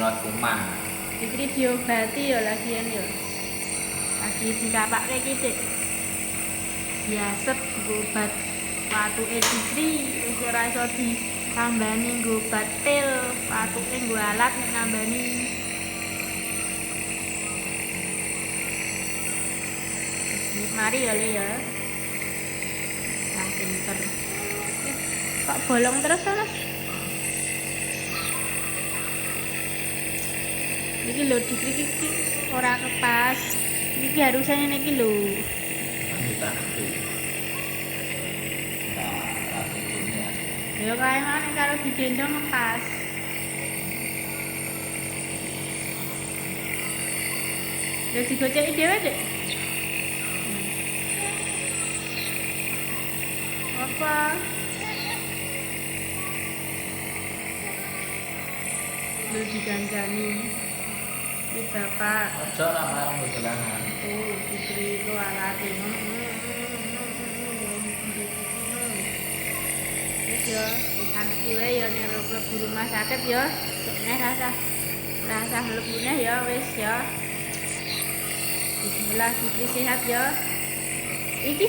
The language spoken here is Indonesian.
nyerot kuman. Fikri diobati ya lagian ya. Lagi dikapake iki, Dik. Biaset obat patuke Fikri wis ora iso ditambani nggo obat pil, patuke nggo alat nek nambani. Mari ya Le ya. Nah, pinter. Kok bolong terus to, Mas? Iki lho dikrik iki ora kepas. Iki harusnya ngene iki lho. Kita ngerti. Nah, rasa ini ya. Ya kae mana karo digendong kepas. Ya digoceki dhewe, Dik. Apa? Lu diganjani. Iki bapak. Ojo ora marang dolanan. Oh, Fikri itu alate. Wis ya, pisan iki wae ya nek mlebu rumah sakit ya. Nek rasa mlebune ya wis ya. Bismillah, Fikri sehat ya. Iki